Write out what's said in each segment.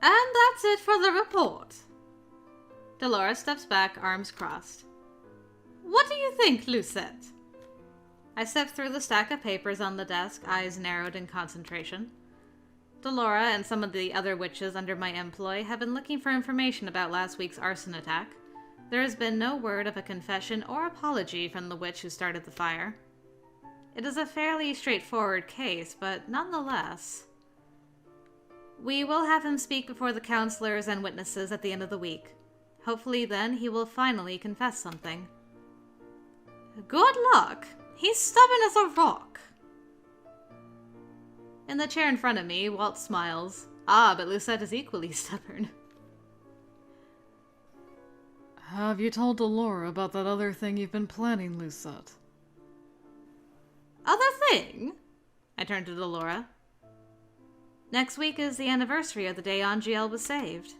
And that's it for the report. Dolores steps back, arms crossed. What do you think, Lucette? I stepped through the stack of papers on the desk, eyes narrowed in concentration. Delora and some of the other witches under my employ have been looking for information about last week's arson attack. There has been no word of a confession or apology from the witch who started the fire. It is a fairly straightforward case, but nonetheless. We will have him speak before the counselors and witnesses at the end of the week. Hopefully then he will finally confess something. Good luck! He's stubborn as a rock. In the chair in front of me, Waltz smiles. Ah, but Lucette is equally stubborn. Have you told Delora about that other thing you've been planning, Lucette? Other thing? I turned to Delora. Next week is the anniversary of the day Angielle was saved.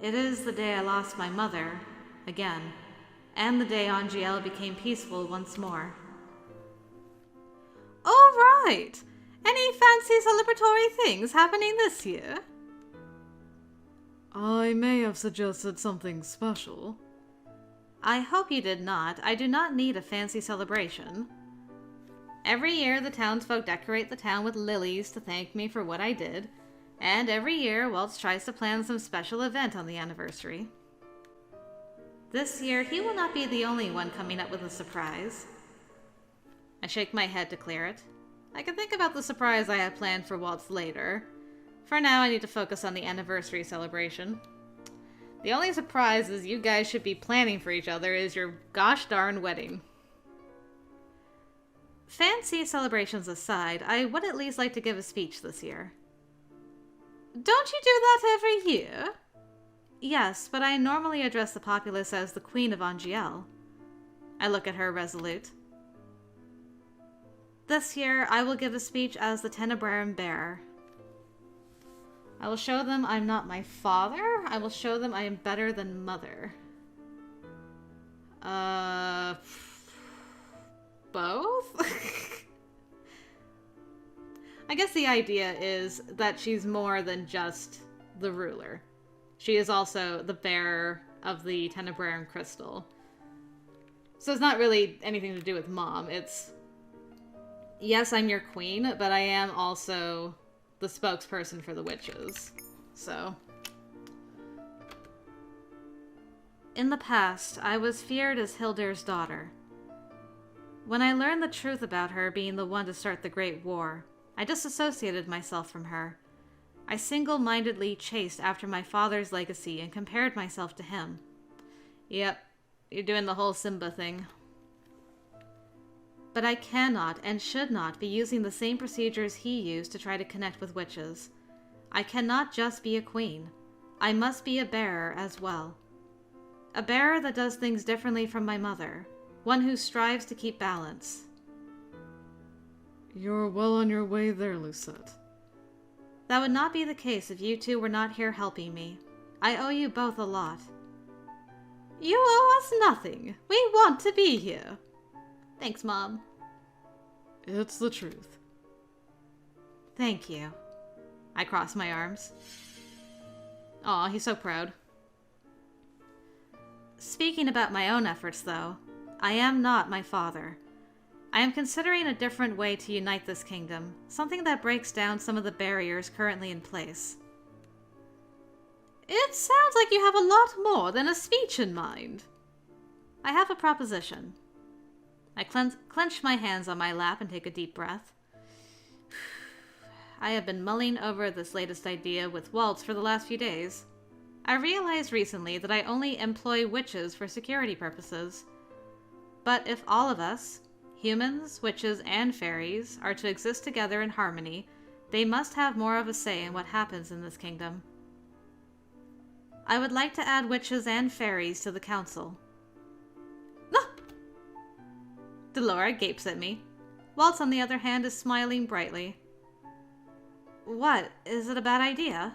It is the day I lost my mother, again, and the day Angielle became peaceful once more. Oh, right! Any fancy celebratory things happening this year? I may have suggested something special. I hope you did not. I do not need a fancy celebration. Every year the townsfolk decorate the town with lilies to thank me for what I did, and every year Waltz tries to plan some special event on the anniversary. This year he will not be the only one coming up with a surprise. I shake my head to clear it. I can think about the surprise I have planned for Waltz later. For now, I need to focus on the anniversary celebration. The only surprises you guys should be planning for each other is your gosh darn wedding. Fancy celebrations aside, I would at least like to give a speech this year. Don't you do that every year? Yes, but I normally address the populace as the Queen of Angielle. I look at her resolute. This year, I will give a speech as the Tenebrarum Bearer. I will show them I'm not my father. I will show them I am better than mother. Both? I guess the idea is that she's more than just the ruler. She is also the bearer of the Tenebrarum crystal. So it's not really anything to do with mom. It's, yes, I'm your queen, but I am also the spokesperson for the witches. So. In the past, I was feared as Hildir's daughter. When I learned the truth about her being the one to start the Great War, I disassociated myself from her. I single-mindedly chased after my father's legacy and compared myself to him. Yep, you're doing the whole Simba thing. But I cannot and should not be using the same procedures he used to try to connect with witches. I cannot just be a queen. I must be a bearer as well. A bearer that does things differently from my mother. One who strives to keep balance. You're well on your way there, Lucette. That would not be the case if you two were not here helping me. I owe you both a lot. You owe us nothing. We want to be here. Thanks, Mom. It's the truth. Thank you. I cross my arms. Aw, he's so proud. Speaking about my own efforts, though, I am not my father. I am considering a different way to unite this kingdom, something that breaks down some of the barriers currently in place. It sounds like you have a lot more than a speech in mind. I have a proposition. I clench my hands on my lap and take a deep breath. I have been mulling over this latest idea with Waltz for the last few days. I realized recently that I only employ witches for security purposes. But if all of us, humans, witches, and fairies, are to exist together in harmony, they must have more of a say in what happens in this kingdom. I would like to add witches and fairies to the council. Delora gapes at me. Waltz, on the other hand, is smiling brightly. What? Is it a bad idea?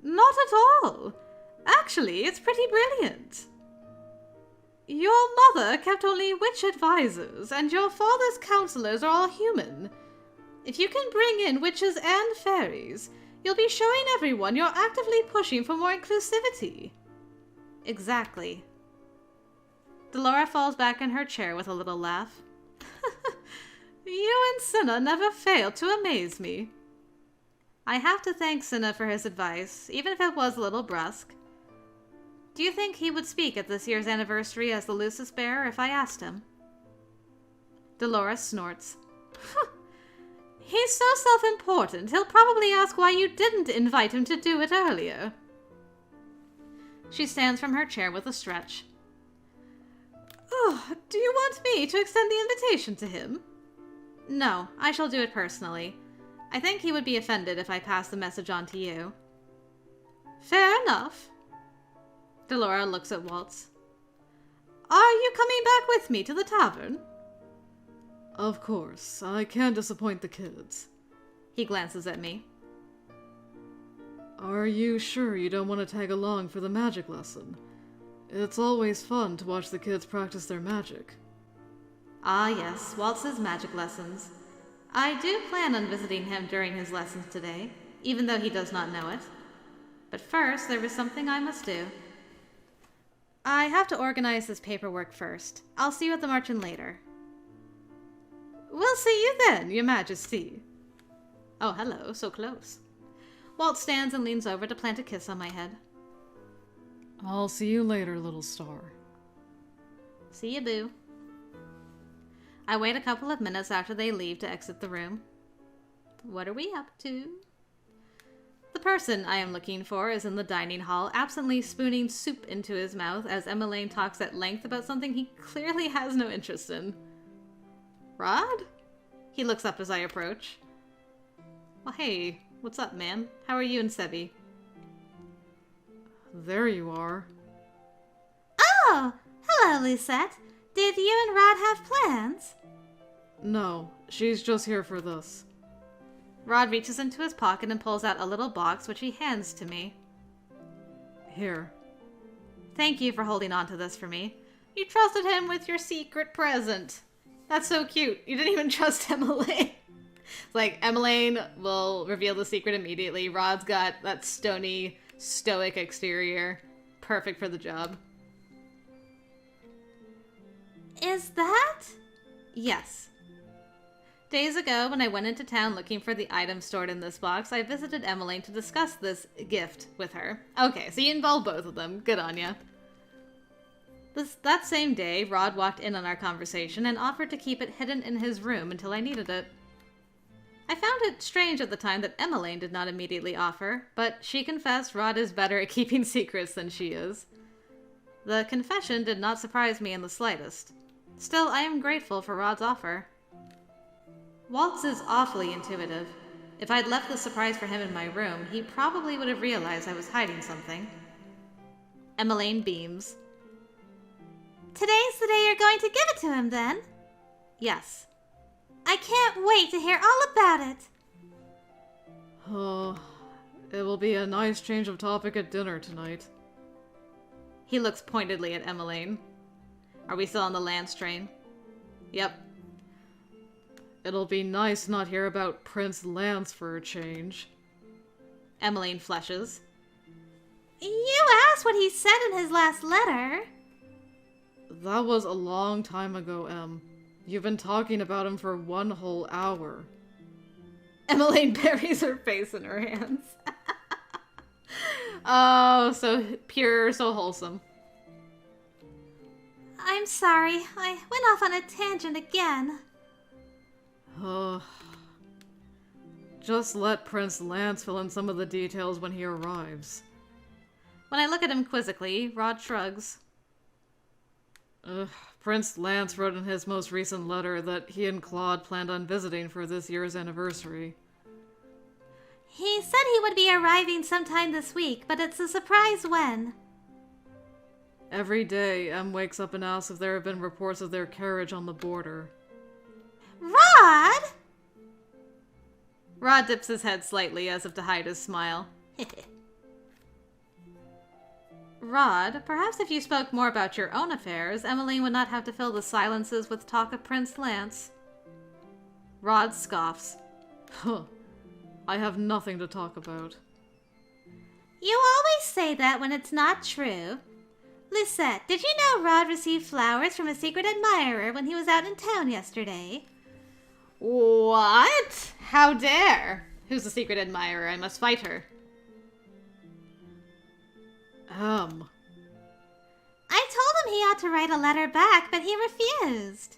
Not at all. Actually, it's pretty brilliant. Your mother kept only witch advisors, and your father's counselors are all human. If you can bring in witches and fairies, You'll be showing everyone you're actively pushing for more inclusivity. Exactly. Delora falls back in her chair with a little laugh. You and Cinna never fail to amaze me. I have to thank Cinna for his advice, even if it was a little brusque. Do you think he would speak at this year's anniversary as the Lucis Bearer if I asked him? Delora snorts. He's so self-important, he'll probably ask why you didn't invite him to do it earlier. She stands from her chair with a stretch. Oh, do you want me to extend the invitation to him? No, I shall do it personally. I think he would be offended if I pass the message on to you. Fair enough. Delora looks at Waltz. Are you coming back with me to the tavern? Of course, I can't disappoint the kids. He glances at me. Are you sure you don't want to tag along for the magic lesson? It's always fun to watch the kids practice their magic. Ah yes, Waltz's magic lessons. I do plan on visiting him during his lessons today, even though he does not know it. But first, there is something I must do. I have to organize this paperwork first. I'll see you at the March-in later. We'll see you then, Your Majesty. Oh, hello, so close. Waltz stands and leans over to plant a kiss on my head. I'll see you later, little star. See you, boo. I wait a couple of minutes after they leave to exit the room. What are we up to? The person I am looking for is in the dining hall, absently spooning soup into his mouth as Emmeline talks at length about something he clearly has no interest in. Rod? He looks up as I approach. Well, hey, what's up, man? How are you and Sebi? There you are. Oh, hello, Lucette. Did you and Rod have plans? No, she's just here for this. Rod reaches into his pocket and pulls out a little box, which he hands to me. Here. Thank you for holding on to this for me. You trusted him with your secret present. That's so cute. You didn't even trust Emmeline. Like, Emmeline will reveal the secret immediately. Rod's got that stony, stoic exterior. Perfect for the job. Is that? Yes. Days ago, when I went into town looking for the items stored in this box, I visited Emmeline to discuss this gift with her. Okay, so you involved both of them. Good on ya. That same day, Rod walked in on our conversation and offered to keep it hidden in his room until I needed it. I found it strange at the time that Emmeline did not immediately offer, but she confessed Rod is better at keeping secrets than she is. The confession did not surprise me in the slightest. Still, I am grateful for Rod's offer. Waltz is awfully intuitive. If I'd left the surprise for him in my room, he probably would have realized I was hiding something. Emmeline beams. Today's the day you're going to give it to him, then? Yes. I can't wait to hear all about it. Oh, it will be a nice change of topic at dinner tonight. He looks pointedly at Emmeline. Are we still on the Lance train? Yep. It'll be nice to not hear about Prince Lance for a change. Emmeline flushes. You asked what he said in his last letter. That was a long time ago, Em. You've been talking about him for 1 whole hour. Emmeline buries her face in her hands. Oh, so pure, so wholesome. I'm sorry. I went off on a tangent again. Just let Prince Lance fill in some of the details when he arrives. When I look at him quizzically, Rod shrugs. Prince Lance wrote in his most recent letter that he and Claude planned on visiting for this year's anniversary. He said he would be arriving sometime this week, but it's a surprise when. Every day, Em wakes up and asks if there have been reports of their carriage on the border. Rod! Rod dips his head slightly as if to hide his smile. Rod, perhaps if you spoke more about your own affairs, Emmeline would not have to fill the silences with talk of Prince Lance. Rod scoffs. Huh. I have nothing to talk about. You always say that when it's not true. Lucette, did you know Rod received flowers from a secret admirer when he was out in town yesterday? What? How dare? Who's the secret admirer? I must fight her. I told him he ought to write a letter back, but he refused.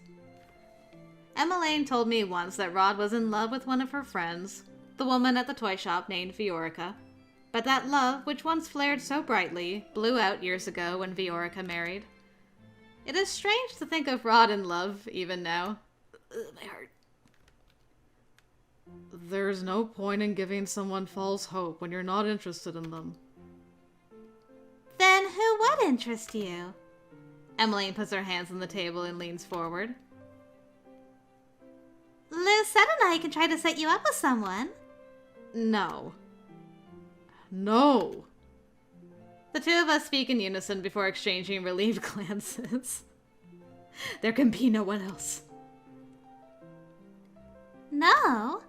Emmeline told me once that Rod was in love with one of her friends, the woman at the toy shop named Viorica. But that love, which once flared so brightly, blew out years ago when Viorica married. It is strange to think of Rod in love, even now. My heart. There's no point in giving someone false hope when you're not interested in them. Then who would interest you? Emmeline puts her hands on the table and leans forward. Lucette and I can try to set you up with someone. No. No! The two of us speak in unison before exchanging relieved glances. There can be no one else. No?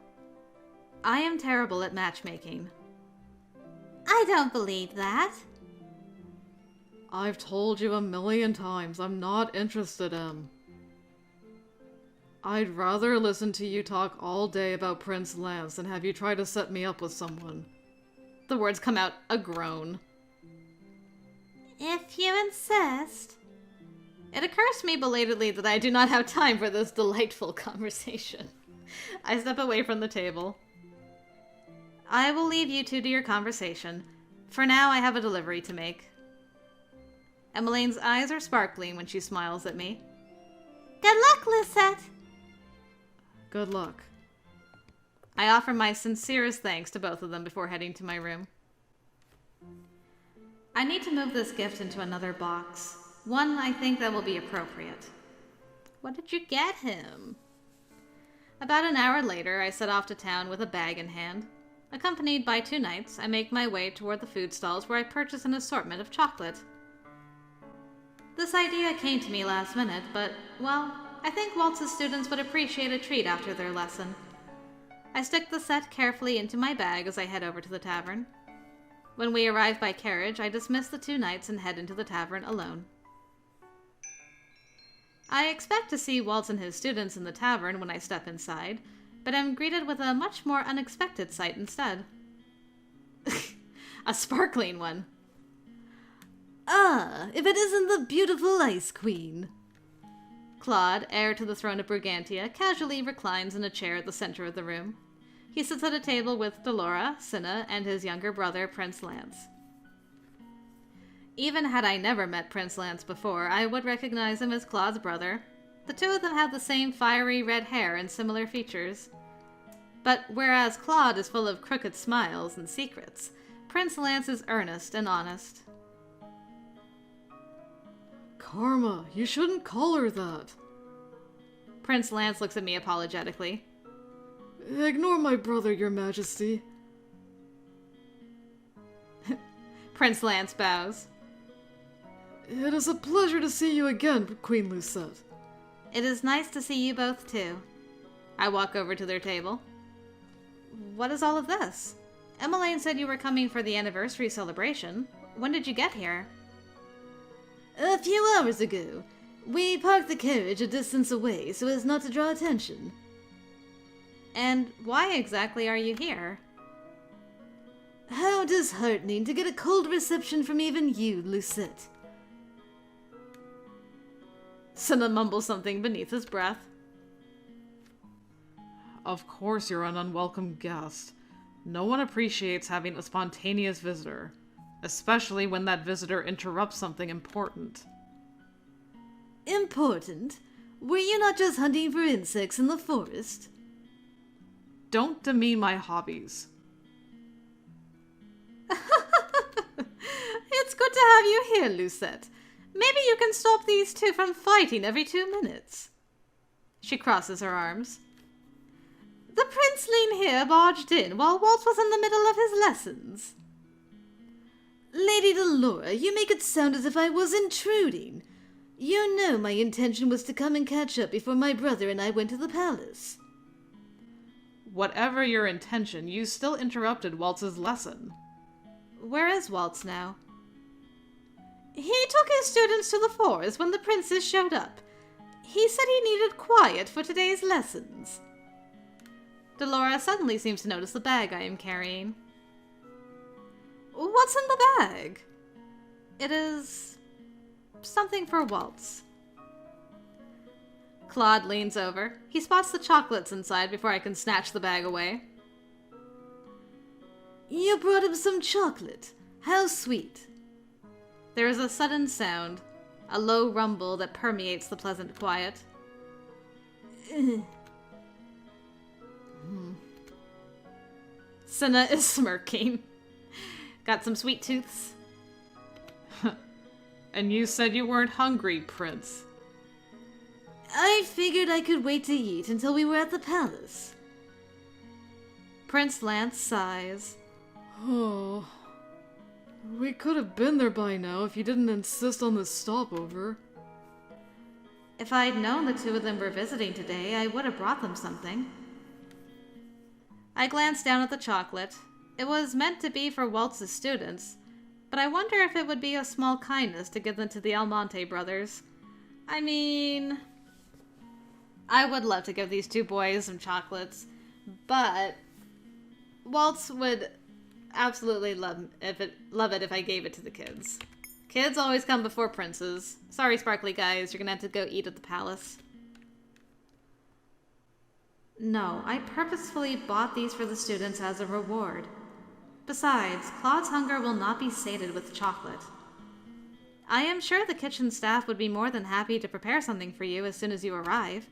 I am terrible at matchmaking. I don't believe that. I've told you 1,000,000 times I'm not interested in. I'd rather listen to you talk all day about Prince Lance than have you try to set me up with someone. The words come out a groan. If you insist. It occurs to me belatedly that I do not have time for this delightful conversation. I step away from the table. I will leave you two to your conversation. For now, I have a delivery to make. Emmeline's eyes are sparkling when she smiles at me. Good luck, Lucette. Good luck. I offer my sincerest thanks to both of them before heading to my room. I need to move this gift into another box. One I think that will be appropriate. What did you get him? About an hour later, I set off to town with a bag in hand. Accompanied by 2 knights, I make my way toward the food stalls where I purchase an assortment of chocolate. This idea came to me last minute, but, well, I think Waltz's students would appreciate a treat after their lesson. I stick the set carefully into my bag as I head over to the tavern. When we arrive by carriage, I dismiss the 2 knights and head into the tavern alone. I expect to see Waltz and his students in the tavern when I step inside, but am greeted with a much more unexpected sight instead. A sparkling one. Ah, if it isn't the beautiful Ice Queen. Claude, heir to the throne of Brigantia, casually reclines in a chair at the center of the room. He sits at a table with Delora, Cinna, and his younger brother, Prince Lance. Even had I never met Prince Lance before, I would recognize him as Claude's brother. The two of them have the same fiery red hair and similar features. But whereas Claude is full of crooked smiles and secrets, Prince Lance is earnest and honest. Karma, you shouldn't call her that. Prince Lance looks at me apologetically. Ignore my brother, your majesty. Prince Lance bows. It is a pleasure to see you again, Queen Lucette. It is nice to see you both, too. I walk over to their table. What is all of this? Emmeline said you were coming for the anniversary celebration. When did you get here? A few hours ago. We parked the carriage a distance away so as not to draw attention. And why exactly are you here? How disheartening to get a cold reception from even you, Lucette. Cinna mumbles something beneath his breath. Of course you're an unwelcome guest. No one appreciates having a spontaneous visitor, especially when that visitor interrupts something important. Important? Were you not just hunting for insects in the forest? Don't demean my hobbies. It's good to have you here, Lucette. Maybe you can stop these two from fighting every 2 minutes. She crosses her arms. The princeling here barged in while Waltz was in the middle of his lessons. Lady Delora, you make it sound as if I was intruding. You know my intention was to come and catch up before my brother and I went to the palace. Whatever your intention, you still interrupted Waltz's lesson. Where is Waltz now? He took his students to the forest when the princess showed up. He said he needed quiet for today's lessons. Delora suddenly seems to notice the bag I am carrying. What's in the bag? It is something for Waltz. Claude leans over. He spots the chocolates inside before I can snatch the bag away. You brought him some chocolate. How sweet. There is a sudden sound, a low rumble that permeates the pleasant quiet. Cinna is smirking. Got some sweet tooths? And you said you weren't hungry, Prince. I figured I could wait to eat until we were at the palace. Prince Lance sighs. Oh, we could have been there by now if you didn't insist on this stopover. If I'd known the two of them were visiting today, I would have brought them something. I glanced down at the chocolate. It was meant to be for Waltz's students, but I wonder if it would be a small kindness to give them to the Almonte brothers. I mean, I would love to give these two boys some chocolates, but Waltz would absolutely love it if I gave it to the kids. Kids always come before princes. Sorry, sparkly guys, you're gonna have to go eat at the palace. No, I purposefully bought these for the students as a reward. Besides, Claude's hunger will not be sated with chocolate. I am sure the kitchen staff would be more than happy to prepare something for you as soon as you arrive.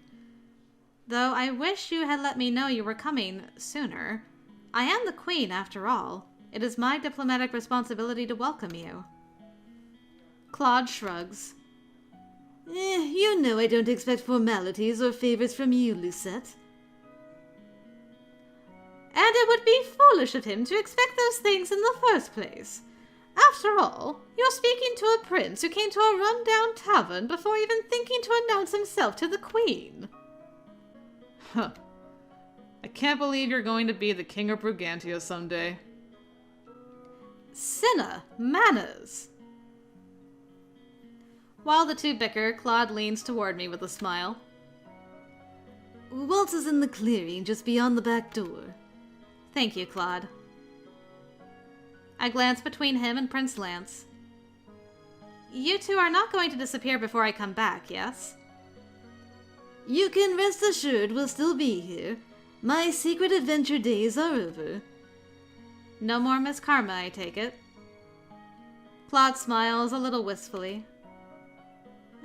Though I wish you had let me know you were coming sooner. I am the queen, after all. It is my diplomatic responsibility to welcome you. Claude shrugs. You know I don't expect formalities or favors from you, Lucette. And it would be foolish of him to expect those things in the first place. After all, you're speaking to a prince who came to a run-down tavern before even thinking to announce himself to the queen. Huh. I can't believe you're going to be the king of Brugantia someday. Cinna, manners. While the two bicker, Claude leans toward me with a smile. Waltz is in the clearing just beyond the back door. Thank you, Claude. I glance between him and Prince Lance. You two are not going to disappear before I come back, yes? You can rest assured we'll still be here. My secret adventure days are over. No more Miss Karma, I take it. Claude smiles a little wistfully.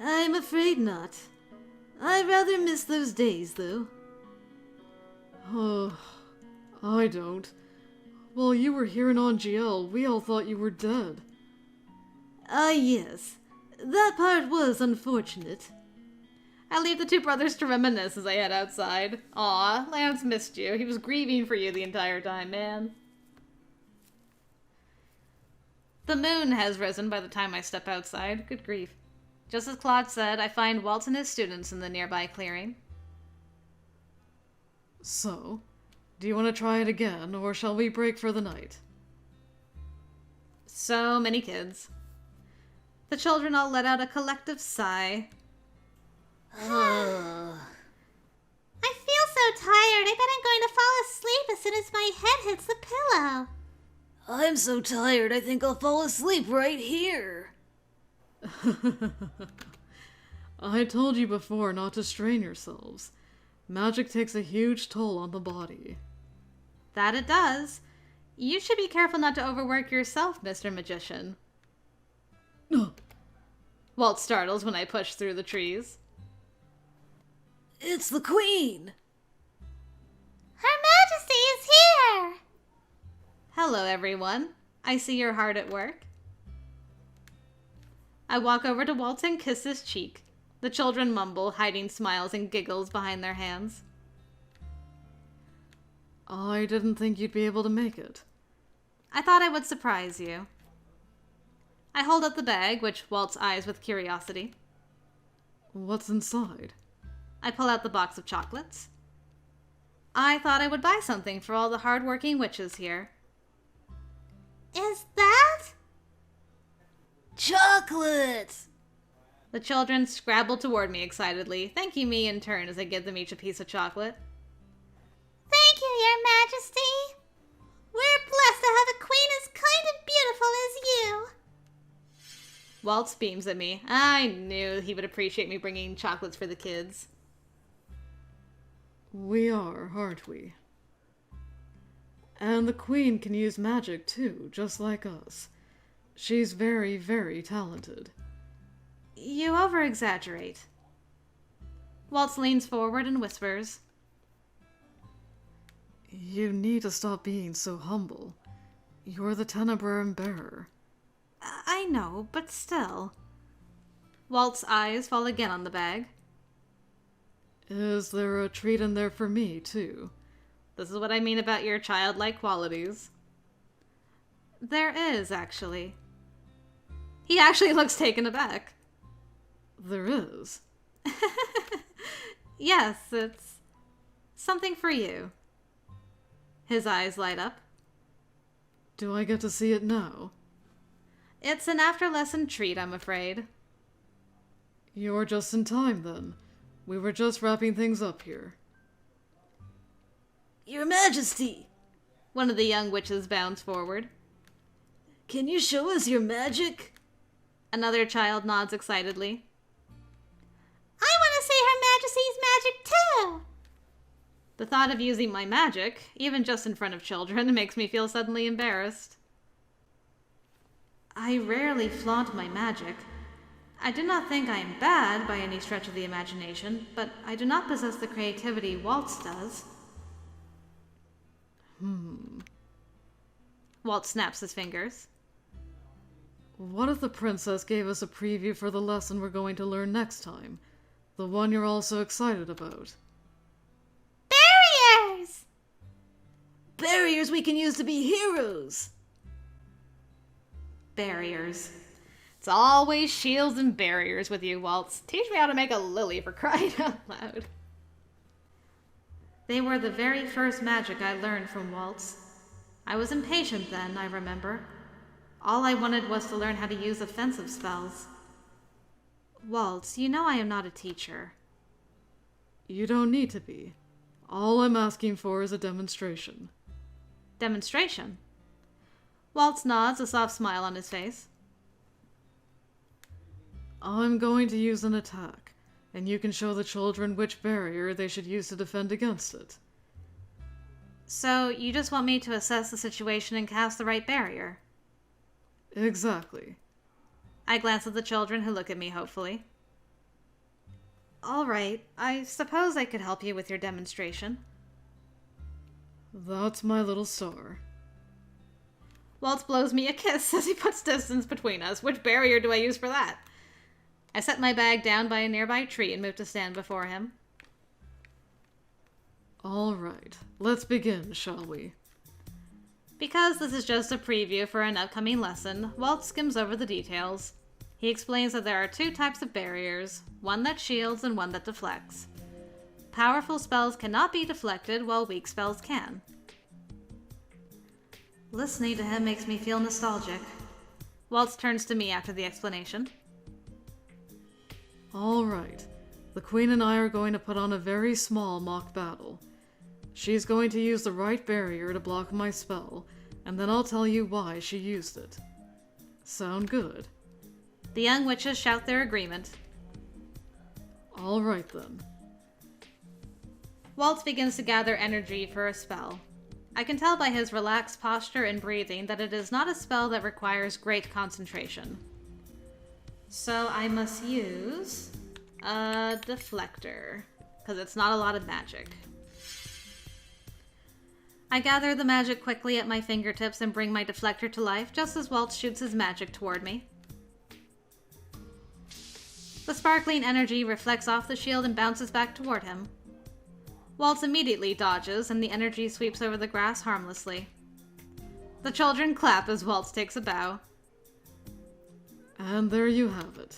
I'm afraid not. I rather miss those days, though. Oh, I don't. While you were here in Angielle, we all thought you were dead. Ah, yes. That part was unfortunate. I leave the two brothers to reminisce as I head outside. Aw, Lance missed you. He was grieving for you the entire time, man. The moon has risen by the time I step outside. Good grief. Just as Claude said, I find Waltz and his students in the nearby clearing. So, do you want to try it again, or shall we break for the night? So many kids. The children all let out a collective sigh. I feel so tired. I bet I'm going to fall asleep as soon as my head hits the pillow. I'm so tired I think I'll fall asleep right here. I told you before not to strain yourselves. Magic takes a huge toll on the body. That it does. You should be careful not to overwork yourself, Mr. Magician. Walt startles when I push through the trees. It's the Queen! Her Majesty is here! Hello, everyone. I see you're hard at work. I walk over to Walt and kiss his cheek. The children mumble, hiding smiles and giggles behind their hands. I didn't think you'd be able to make it. I thought I would surprise you. I hold up the bag, which Waltz eyes with curiosity. What's inside? I pull out the box of chocolates. I thought I would buy something for all the hard-working witches here. Is that? Chocolate! The children scrabble toward me excitedly, thanking me in turn as I give them each a piece of chocolate. Thank you, Your Majesty. We're blessed to have a queen as kind and beautiful as you. Waltz beams at me. I knew he would appreciate me bringing chocolates for the kids. We are, aren't we? And the queen can use magic too, just like us. She's very, very talented. You over-exaggerate. Waltz leans forward and whispers. You need to stop being so humble. You're the Tenebrarum Bearer. I know, but still. Waltz's eyes fall again on the bag. Is there a treat in there for me, too? This is what I mean about your childlike qualities. There is, actually. He actually looks taken aback. There is? Yes, it's something for you. His eyes light up. Do I get to see it now? It's an after-lesson treat, I'm afraid. You're just in time, then. We were just wrapping things up here. Your Majesty! One of the young witches bounds forward. Can you show us your magic? Another child nods excitedly. I want to see Her Majesty's magic too. The thought of using my magic, even just in front of children, makes me feel suddenly embarrassed. I rarely flaunt my magic. I do not think I am bad by any stretch of the imagination, but I do not possess the creativity Waltz does. Waltz snaps his fingers. What if the princess gave us a preview for the lesson we're going to learn next time? The one you're all so excited about. Barriers! Barriers we can use to be heroes! Barriers. It's always shields and barriers with you, Waltz. Teach me how to make a lily, for crying out loud. They were the very first magic I learned from Waltz. I was impatient then, I remember. All I wanted was to learn how to use offensive spells. Waltz, you know I am not a teacher. You don't need to be. All I'm asking for is a demonstration. Demonstration? Waltz nods, a soft smile on his face. I'm going to use an attack, and you can show the children which barrier they should use to defend against it. So, you just want me to assess the situation and cast the right barrier? Exactly. I glance at the children who look at me hopefully. All right, I suppose I could help you with your demonstration. That's my little star. Waltz blows me a kiss as he puts distance between us. Which barrier do I use for that? I set my bag down by a nearby tree and move to stand before him. All right, let's begin, shall we? Because this is just a preview for an upcoming lesson, Waltz skims over the details. He explains that there are two types of barriers, one that shields and one that deflects. Powerful spells cannot be deflected, while weak spells can. Listening to him makes me feel nostalgic. Waltz turns to me after the explanation. All right, the Queen and I are going to put on a very small mock battle. She's going to use the right barrier to block my spell, and then I'll tell you why she used it. Sound good? The young witches shout their agreement. All right then. Waltz begins to gather energy for a spell. I can tell by his relaxed posture and breathing that it is not a spell that requires great concentration. So I must use a deflector, because it's not a lot of magic. I gather the magic quickly at my fingertips and bring my deflector to life just as Waltz shoots his magic toward me. The sparkling energy reflects off the shield and bounces back toward him. Waltz immediately dodges, and the energy sweeps over the grass harmlessly. The children clap as Waltz takes a bow. And there you have it.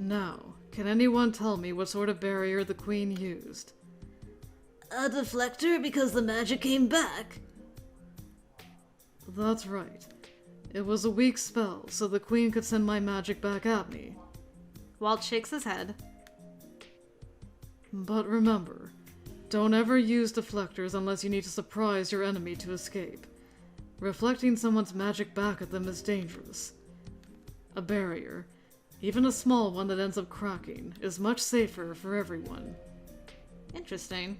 Now, can anyone tell me what sort of barrier the Queen used? A deflector because the magic came back? That's right. It was a weak spell, so the queen could send my magic back at me. Waltz shakes his head. But remember, don't ever use deflectors unless you need to surprise your enemy to escape. Reflecting someone's magic back at them is dangerous. A barrier, even a small one that ends up cracking, is much safer for everyone. Interesting.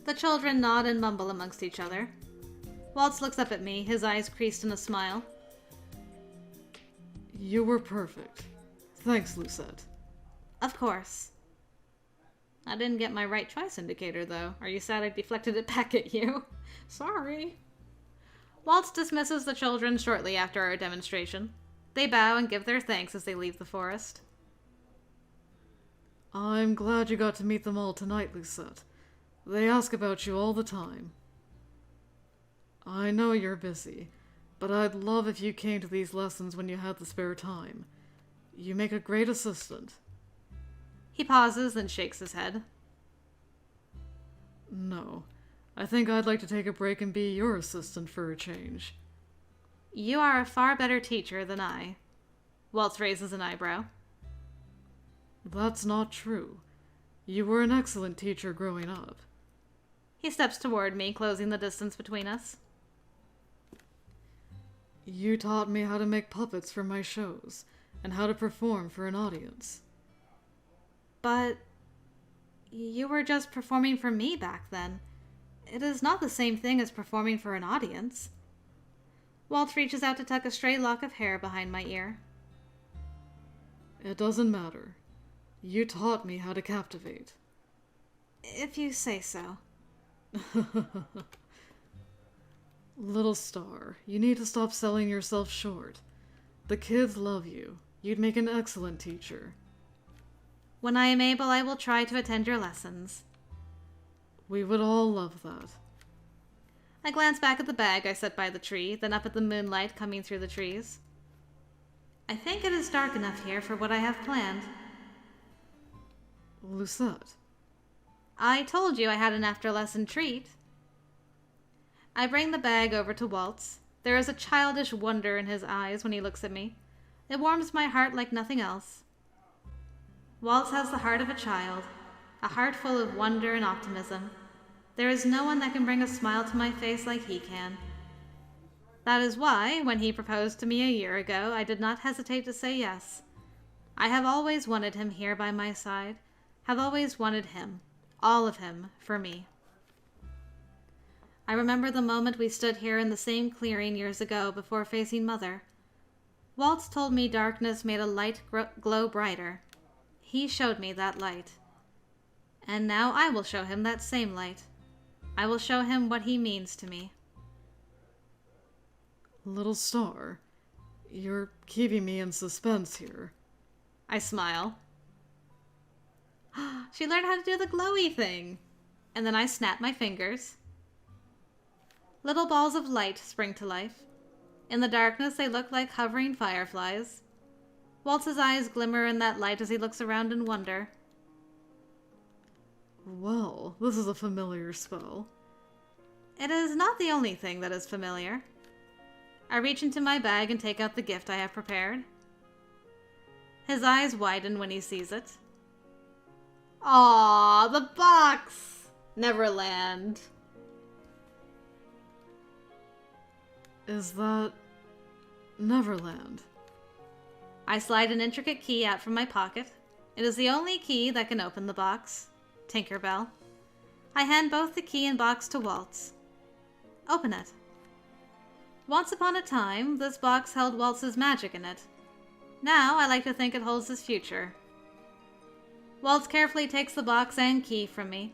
The children nod and mumble amongst each other. Waltz looks up at me, his eyes creased in a smile. You were perfect. Thanks, Lucette. Of course. I didn't get my right choice indicator, though. Are you sad I deflected it back at you? Sorry. Waltz dismisses the children shortly after our demonstration. They bow and give their thanks as they leave the forest. I'm glad you got to meet them all tonight, Lucette. They ask about you all the time. I know you're busy, but I'd love if you came to these lessons when you had the spare time. You make a great assistant. He pauses, then shakes his head. No, I think I'd like to take a break and be your assistant for a change. You are a far better teacher than I. Waltz raises an eyebrow. That's not true. You were an excellent teacher growing up. He steps toward me, closing the distance between us. You taught me how to make puppets for my shows, and how to perform for an audience. But you were just performing for me back then. It is not the same thing as performing for an audience. Waltz reaches out to tuck a stray lock of hair behind my ear. It doesn't matter. You taught me how to captivate. If you say so. Little star, you need to stop selling yourself short. The kids love you. You'd make an excellent teacher. When I am able, I will try to attend your lessons. We would all love that. I glance back at the bag I set by the tree, then up at the moonlight coming through the trees. I think it is dark enough here for what I have planned. Lucette. I told you I had an after-lesson treat. I bring the bag over to Waltz. There is a childish wonder in his eyes when he looks at me. It warms my heart like nothing else. Waltz has the heart of a child, a heart full of wonder and optimism. There is no one that can bring a smile to my face like he can. That is why, when he proposed to me a year ago, I did not hesitate to say yes. I have always wanted him here by my side, have always wanted him, all of him, for me. I remember the moment we stood here in the same clearing years ago before facing Mother. Waltz told me darkness made a light glow brighter. He showed me that light. And now I will show him that same light. I will show him what he means to me. Little star, you're keeping me in suspense here. I smile. She learned how to do the glowy thing. And then I snap my fingers. Little balls of light spring to life. In the darkness, they look like hovering fireflies. Waltz's eyes glimmer in that light as he looks around in wonder. Well, this is a familiar spell. It is not the only thing that is familiar. I reach into my bag and take out the gift I have prepared. His eyes widen when he sees it. Aww, the box! Neverland. Is that Neverland? I slide an intricate key out from my pocket. It is the only key that can open the box. Tinkerbell. I hand both the key and box to Waltz. Open it. Once upon a time, this box held Waltz's magic in it. Now, I like to think it holds his future. Waltz carefully takes the box and key from me.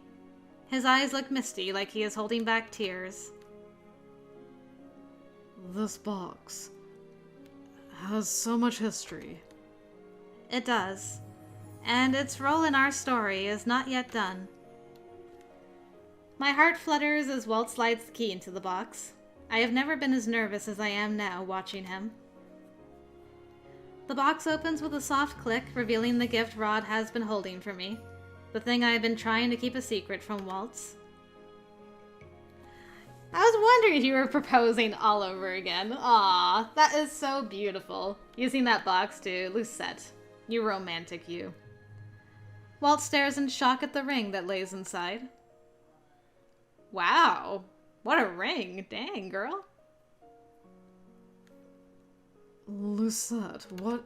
His eyes look misty, like he is holding back tears. This box has so much history. It does. And its role in our story is not yet done. My heart flutters as Walt slides the key into the box. I have never been as nervous as I am now watching him. The box opens with a soft click, revealing the gift Rod has been holding for me. The thing I have been trying to keep a secret from Waltz. I was wondering if you were proposing all over again. Aw, that is so beautiful. Using that box to Lucette. You romantic you. Waltz stares in shock at the ring that lays inside. Wow, what a ring. Dang, girl. Lucette, what?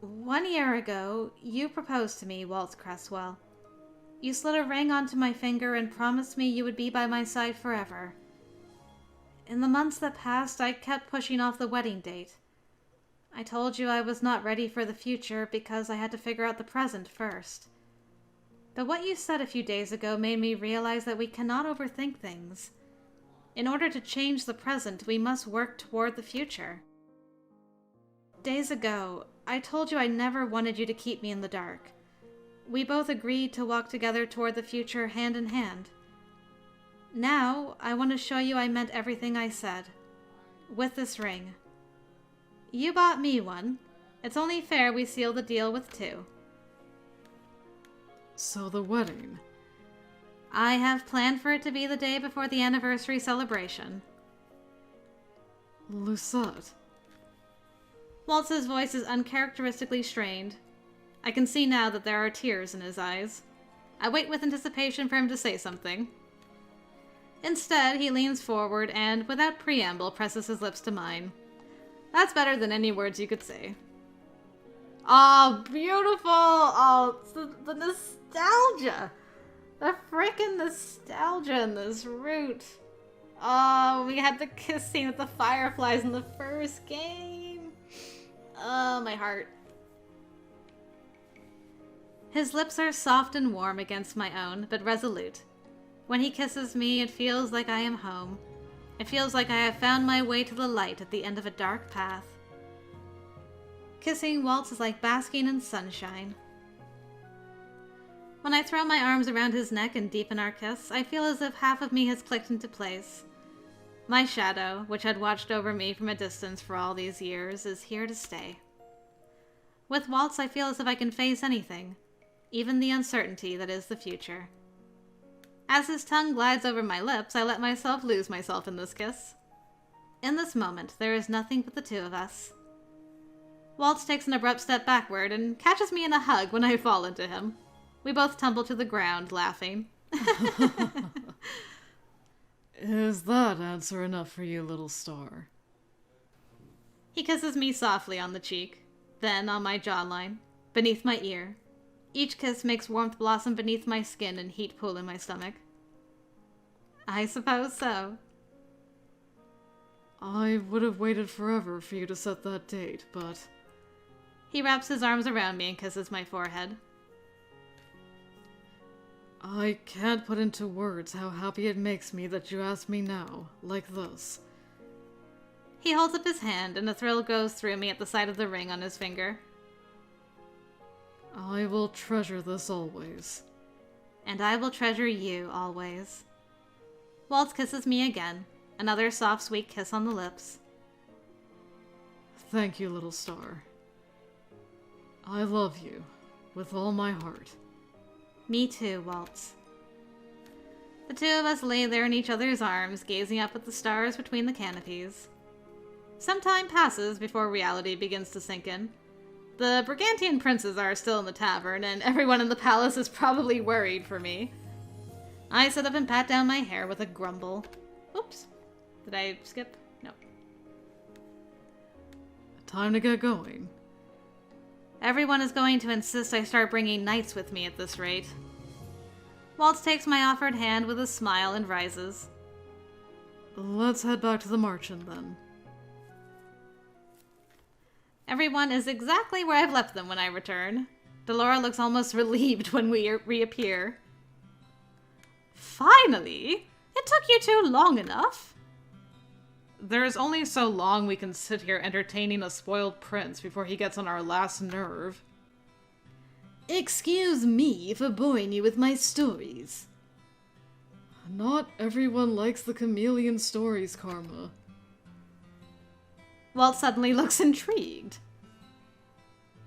1 year ago, you proposed to me, Waltz Cresswell. You slid a ring onto my finger and promised me you would be by my side forever. In the months that passed, I kept pushing off the wedding date. I told you I was not ready for the future because I had to figure out the present first. But what you said a few days ago made me realize that we cannot overthink things. In order to change the present, we must work toward the future. Days ago, I told you I never wanted you to keep me in the dark. We both agreed to walk together toward the future hand in hand. Now, I want to show you I meant everything I said. With this ring. You bought me one. It's only fair we seal the deal with 2. So the wedding. I have planned for it to be the day before the anniversary celebration. Lucette. Waltz's voice is uncharacteristically strained. I can see now that there are tears in his eyes. I wait with anticipation for him to say something. Instead, he leans forward and, without preamble, presses his lips to mine. That's better than any words you could say. Oh, beautiful! Oh, the nostalgia! The frickin' nostalgia in this root. Oh, we had the kiss scene with the fireflies in the first game. Oh, my heart. His lips are soft and warm against my own, but resolute. When he kisses me, it feels like I am home. It feels like I have found my way to the light at the end of a dark path. Kissing Waltz is like basking in sunshine. When I throw my arms around his neck and deepen our kiss, I feel as if half of me has clicked into place. My shadow, which had watched over me from a distance for all these years, is here to stay. With Waltz, I feel as if I can face anything, even the uncertainty that is the future. As his tongue glides over my lips, I let myself lose myself in this kiss. In this moment, there is nothing but the 2 of us. Waltz takes an abrupt step backward and catches me in a hug when I fall into him. We both tumble to the ground, laughing. Is that answer enough for you, little star? He kisses me softly on the cheek, then on my jawline, beneath my ear. Each kiss makes warmth blossom beneath my skin and heat pool in my stomach. I suppose so. I would have waited forever for you to set that date, but... He wraps his arms around me and kisses my forehead. I can't put into words how happy it makes me that you asked me now, like this. He holds up his hand and a thrill goes through me at the sight of the ring on his finger. I will treasure this always. And I will treasure you always. Waltz kisses me again, another soft, sweet kiss on the lips. Thank you, little star. I love you, with all my heart. Me too, Waltz. The 2 of us lay there in each other's arms, gazing up at the stars between the canopies. Some time passes before reality begins to sink in. The Brigantian princes are still in the tavern, and everyone in the palace is probably worried for me. I sit up and pat down my hair with a grumble. Oops. Did I skip? No. Time to get going. Everyone is going to insist I start bringing knights with me at this rate. Waltz takes my offered hand with a smile and rises. Let's head back to the Marchand, then. Everyone is exactly where I've left them when I return. Delora looks almost relieved when we reappear. Finally! It took you 2 long enough. There's only so long we can sit here entertaining a spoiled prince before he gets on our last nerve. Excuse me for boring you with my stories. Not everyone likes the chameleon stories, Karma. Walt suddenly looks intrigued.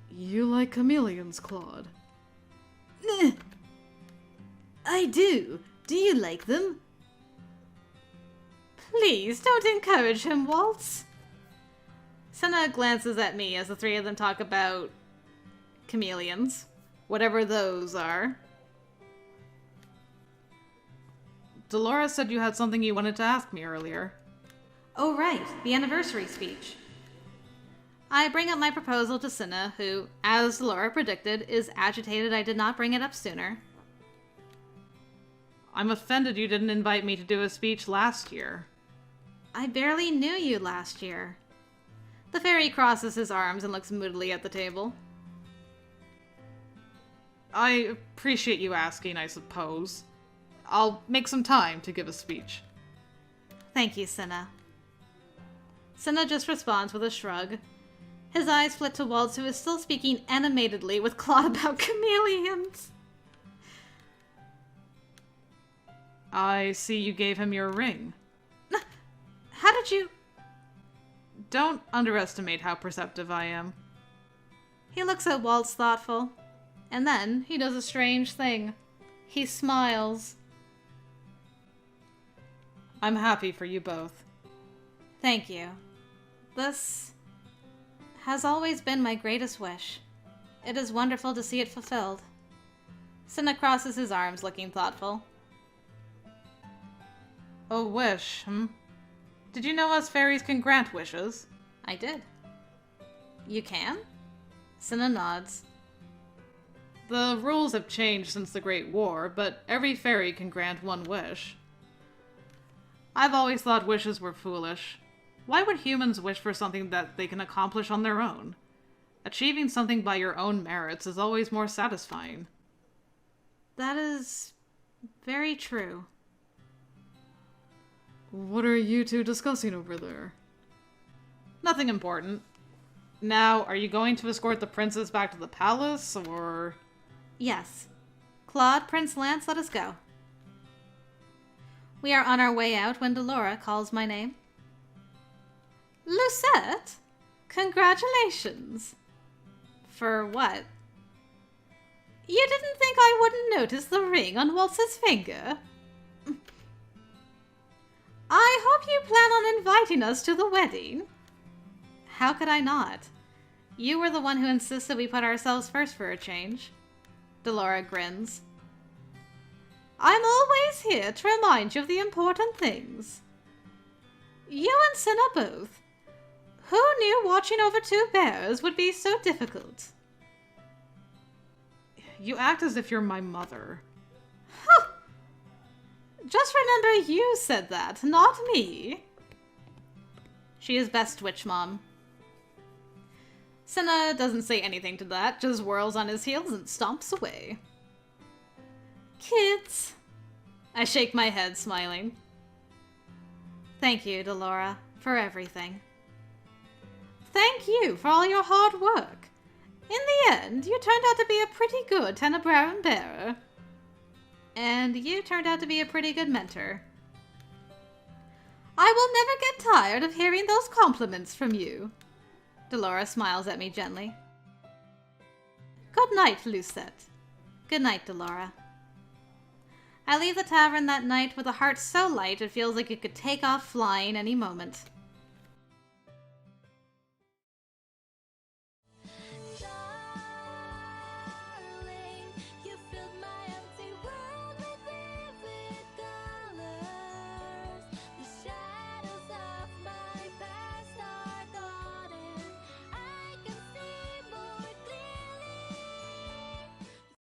You like chameleons, Claude? I do. Do you like them? Please, don't encourage him, Waltz. Cinna glances at me as the three of them talk about chameleons. Whatever those are. Dolores said you had something you wanted to ask me earlier. Oh, right. The anniversary speech. I bring up my proposal to Cinna, who, as Laura predicted, is agitated I did not bring it up sooner. I'm offended you didn't invite me to do a speech last year. I barely knew you last year. The fairy crosses his arms and looks moodily at the table. I appreciate you asking, I suppose. I'll make some time to give a speech. Thank you, Cinna. Cinna just responds with a shrug. His eyes flit to Waltz, who is still speaking animatedly with Claude about chameleons. I see you gave him your ring. How did you... Don't underestimate how perceptive I am. He looks at Waltz thoughtful, and then he does a strange thing. He smiles. I'm happy for you both. Thank you. This has always been my greatest wish. It is wonderful to see it fulfilled. Cinna crosses his arms, looking thoughtful. A wish, Did you know us fairies can grant wishes? I did. You can? Cinna nods. The rules have changed since the Great War, but every fairy can grant one wish. I've always thought wishes were foolish. Why would humans wish for something that they can accomplish on their own? Achieving something by your own merits is always more satisfying. That is very true. What are you two discussing over there? Nothing important. Now, are you going to escort the princess back to the palace, or...? Yes. Claude, Prince Lance, let us go. We are on our way out when Delora calls my name. Lucette? Congratulations. For what? You didn't think I wouldn't notice the ring on Waltz's finger? I hope you plan on inviting us to the wedding. How could I not? You were the one who insisted we put ourselves first for a change. Delora grins. I'm always here to remind you of the important things. You and Cinna both. Who knew watching over two bears would be so difficult? You act as if you're my mother. Just remember you said that, not me. She is best witch mom. Cinna doesn't say anything to that, just whirls on his heels and stomps away. Kids. I shake my head, smiling. Thank you, Delora, for everything. Thank you for all your hard work. In the end, you turned out to be a pretty good Tenebrarum Bearer. And you turned out to be a pretty good mentor. I will never get tired of hearing those compliments from you. Delora smiles at me gently. Good night, Lucette. Good night, Delora. I leave the tavern that night with a heart so light it feels like it could take off flying any moment.